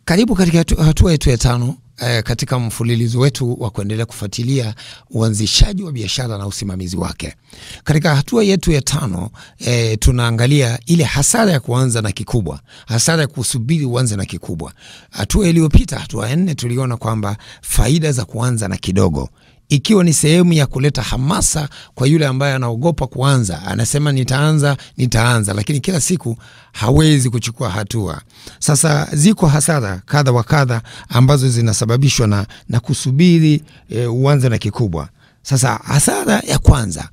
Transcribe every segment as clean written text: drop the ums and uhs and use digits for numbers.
Karibu katika hatua yetu ya 5 katika mfululizo wetu wa kuendelea kufuatilia uanzishaji wa biashara na usimamizi wake. Katika hatua yetu ya 5 tunaangalia ile hasara ya kuanza na kikubwa, hasara ya kusubiri uanze na kikubwa. Hatua iliyopita, hatua ya 4, tuliona kwamba faida za kuanza na kidogo, ikiwa ni sehemu ya kuleta hamasa kwa yule ambaye anaogopa kuanza. Anasema nitaanza, lakini kila siku hawezi kuchukua hatua. Sasa ziko hasara kadha wa kadha ambazo zinasababishwa na kusubiri uanze na kikubwa. Sasa hasara ya kwanza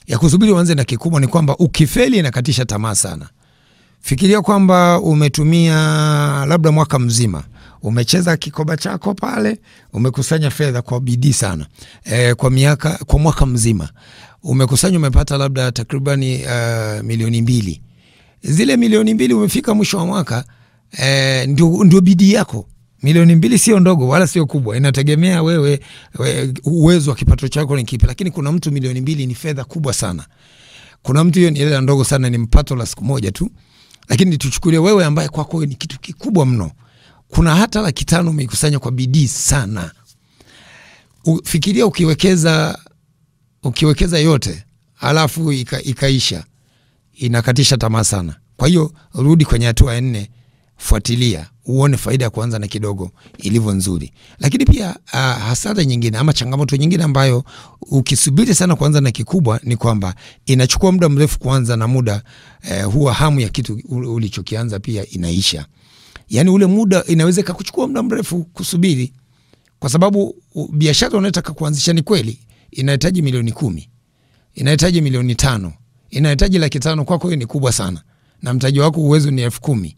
ya kusubiri uanze na kikubwa ni kwamba ukifeli inakatisha tamaa sana. Fikiria kwamba umetumia labda mwaka mzima, umecheza kikoba chako pale, umekusanya fedha kwa bidii sana. Kwa mwaka mzima umekusanya, umepata labda takribani milioni 2. Zile milioni 2 umefika mwisho wa mwaka, ndio bidii yako. Milioni 2 sio ndogo wala sio kubwa, inategemea wewe uwezo wa kipato chako ni kipi. Lakini kuna mtu milioni 2 ni fedha kubwa sana. Kuna mtu hiyo ni ile ndogo sana, ni mpato la siku moja tu. Lakini tuchukulie wewe ambaye kwako ni kitu kikubwa mno. Kuna hata 500,000 umekusanya kwa bidii sana. Fikiria ukiwekeza yote alafu ikaisha, inakatisha tamaa sana. Kwa hiyo rudi kwenye hatua ya 4, fuatilia uone faida ya kuanza na kidogo ilivyo nzuri. Lakini pia hasara nyingine ama changamoto nyingine ambayo ukisubiri sana kuanza na kikubwa ni kwamba inachukua muda mrefu kuanza, na muda huwa hamu ya kitu ulichokianza pia inaisha. Yani ule muda inaweza kuchukua muda mrefu kusubiri, kwa sababu biashara unataka kuanzisha ni kweli inahitaji milioni 10, inahitaji milioni 5, inahitaji 500,000. Kwako hiyo ni kubwa sana, na mtaji wako uwezo ni 10,000.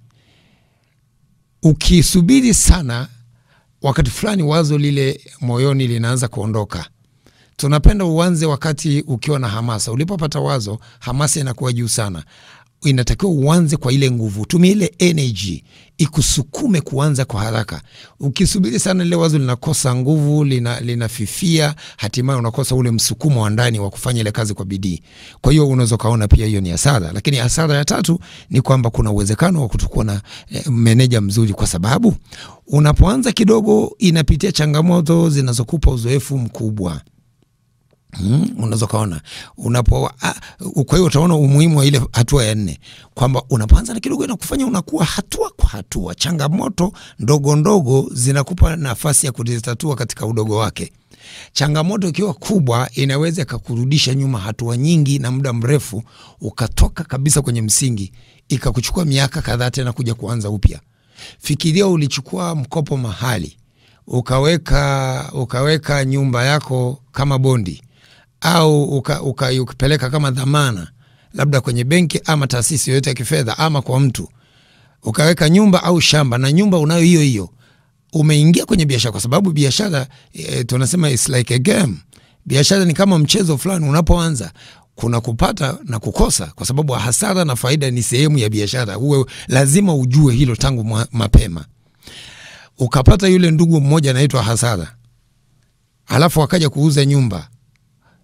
Ukisubiri sana, wakati fulani wazo lile moyoni linaanza kuondoka. Tunapenda uanze wakati ukiwa na hamasa. Ulipopata wazo, hamasa inakuwa juu sana. Inatakiwa uanze kwa ile nguvu, tumia ile energy ikusukume kuanza kwa haraka. Ukisubiri sana, ile wazo linakosa nguvu, linafifia, hatimaye unakosa ule msukumo wa ndani wa kufanya ile kazi kwa bidii. Kwa hiyo unaweza kaona pia hiyo ni hasara. Lakini hasara ya 3 ni kwamba kuna uwezekano wa kutokuwa na meneja mzuri, kwa sababu unapoanza kidogo inapitia changamoto zinazokupa uzoefu mkubwa. Unaweza kaona kwa hiyo utaona umuhimu wa ile hatua ya 4 kwamba unapoanza na kidogo inakufanya unakuwa hatua kwa hatua. Changamoto ndogo ndogo zinakupa nafasi ya kuzitatua katika udogo wake. Changamoto ikiwa kubwa inaweza kukurudisha nyuma hatua nyingi na muda mrefu, ukatoka kabisa kwenye msingi, ikakuchukua miaka kadhaa tena kuja kuanza upya. Fikiria ulichukua mkopo mahali, ukaweka nyumba yako kama bondi, au ukipeleka kama dhamana labda kwenye benki ama taasisi yoyote ya kifedha ama kwa mtu, ukaweka nyumba au shamba, na nyumba unayo hiyo. Umeingia kwenye biashara, kwa sababu biashara tunasema it's like a game. Biashara ni kama mchezo fulani. Unapoanza kuna kupata na kukosa, kwa sababu hasara na faida ni sehemu ya biashara. Uwe lazima ujue hilo tangu mapema. Ukapata yule ndugu mmoja anaitwa hasara, alafu wakaja kuuza nyumba.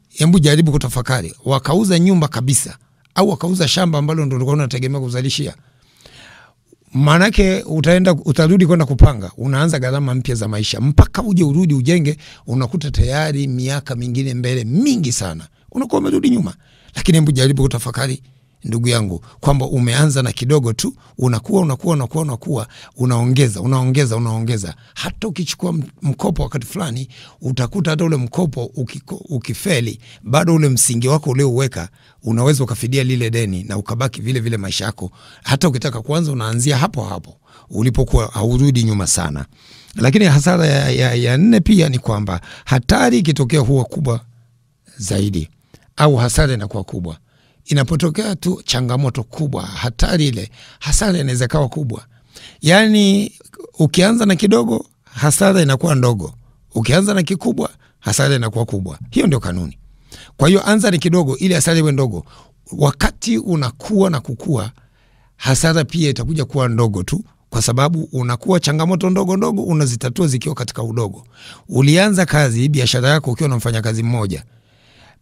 Hebu jaribu kutafakari, wakauza nyumba kabisa au wakauza shamba ambalo ndio ulikuwa unategemea kuzalishia. Manake utarudi kwenda kupanga, unaanza gharama mpya za maisha, mpaka urudi ujenge, unakuta tayari miaka mingine mbele mingi sana unakuwa umerudi nyuma. Lakini hebu jaribu kutafakari ndugu yangu, kwamba umeanza na kidogo tu, unakuwa unaongeza. Hata ukichukua mkopo wakati fulani, utakuta hata ule mkopo ukifeli, bado ule msingi wako ulioweka unaweza ukafidia lile deni na ukabaki vile vile maisha yako. Hata ukitaka kuanza unaanzia hapo ulipokuwa, haurudi nyuma sana. Lakini hasara ya 4 pia ni kwamba hatari ikitokea huwa kubwa zaidi, au hasara inakuwa kubwa. Inapotokea tu changamoto kubwa, hatari ile, hasara inaweza kuwa kubwa. Yani ukianza na kidogo, hasara inakuwa ndogo. Ukianza na kikubwa, hasara inakuwa kubwa. Hiyo ndio kanuni. Kwa hiyo anza na kidogo ili hasara iwe ndogo. Wakati unakuwa na kukua, hasara pia itakuja kuwa ndogo tu, kwa sababu unakuwa changamoto ndogo unazitatua zikiwa katika udogo. Ulianza kazi biashara yako ukiwa na mfanyakazi mmoja,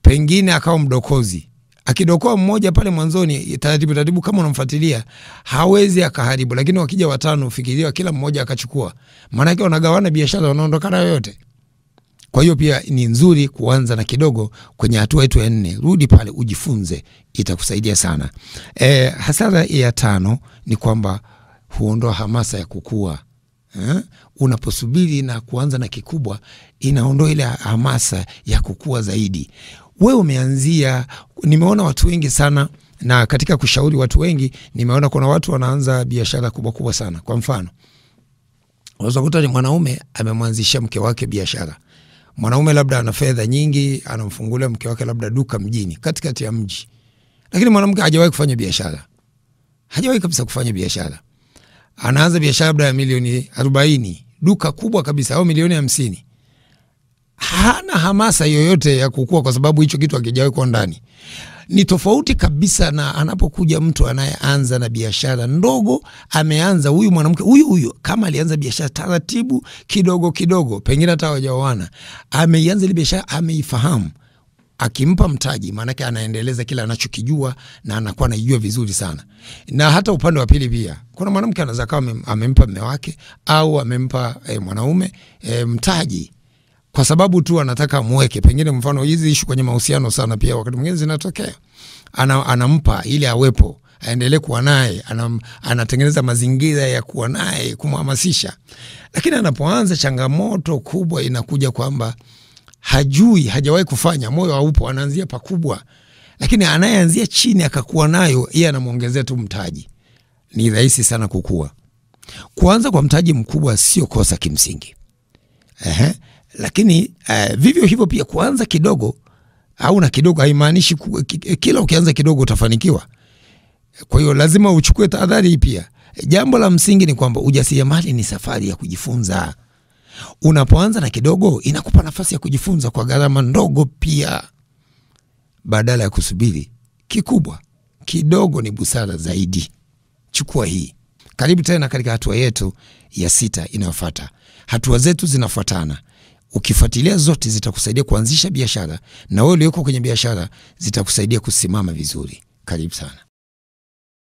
pengine akawa mdokozi, Akidokoa mmoja pale mwanzoni, taratibu kama unamfuatilia, hawezi akaharibu. Lakini wakija 5, fikiria kila mmoja akachukua, maana yake wanagawana biashara, wanaondokana yote. Kwa hiyo pia ni nzuri kuanza na kidogo kwenye hatua yetu ya 4. Rudi pale ujifunze, itakusaidia sana. Hasara ya 5 ni kwamba huondoa hamasa ya kukua. Unaposubiri na kuanza na kikubwa, inaondoa ile hamasa ya kukua zaidi. Wewe umeanzia, nimeona watu wengi sana, na katika kushauri watu wengi nimeona kuna watu wanaanza biashara kubwa sana. Kwa mfano, unaweza kukuta ni mwanaume amemwanzishia mke wake biashara. Mwanaume labda ana fedha nyingi, anamfungulia mke wake labda duka mjini, katikati ya mji. Lakini mwanamke hajawahi kufanya biashara. Hajawahi kabisa kufanya biashara. Anaanza biashara labda ya milioni 40, duka kubwa kabisa, au milioni 50. Hana hamasa yoyote ya kukua kwa sababu hicho kitu hakijawahi kuwa ndani. Ni tofauti kabisa na anapokuja mtu anayeanza na biashara ndogo. Ameanza huyu mwanamke huyu kama alianza biashara taratibu kidogo, pengine hata hawajaoana. Ameianza ile biashara, ameifahamu. Akimpa mtaji, maana yake anaendeleza kila anachokijua na anakuwa anajua vizuri sana. Na hata upande wa pili pia, kuna mwanamke anaweza kama amempa mume wake au amempa mwanaume mtaji kwa sababu tu anataka muweke. Pengine mfano hizi issue kwenye mahusiano sana pia wakati mwingine zinatokea. Anampa ili awepo, aendelee kuwa naye, anatengeneza mazingira ya kuwa naye, kumhamasisha. Lakini anapoanza, changamoto kubwa inakuja kwamba hajawahi kufanya, moyo haupo, anaanzia pakubwa. Lakini anayeanzia chini akakuwa nayo, yeye anamuongezea tu mtaji. Ni rahisi sana kukua. Kuanza kwa mtaji mkubwa sio kosa kimsingi. Lakini vivyo hivyo pia kuanza kidogo au na kidogo haimaanishi kila ukianza kidogo utafanikiwa. Kwa hiyo lazima uchukue tahadhari pia. Jambo la msingi ni kwamba ujasiriamali ni safari ya kujifunza. Unapoanza na kidogo, inakupa nafasi ya kujifunza kwa gharama ndogo pia, badala ya kusubiri kikubwa. Kidogo ni busara zaidi. Chukua hii. Karibu tena katika hatua yetu ya 6 inayofuata. Hatua zetu zinafuatana. Ukifuatilia zote zitakusaidia kuanzisha biashara, na wewe uliyoko kwenye biashara zitakusaidia kusimama vizuri. Karibu sana.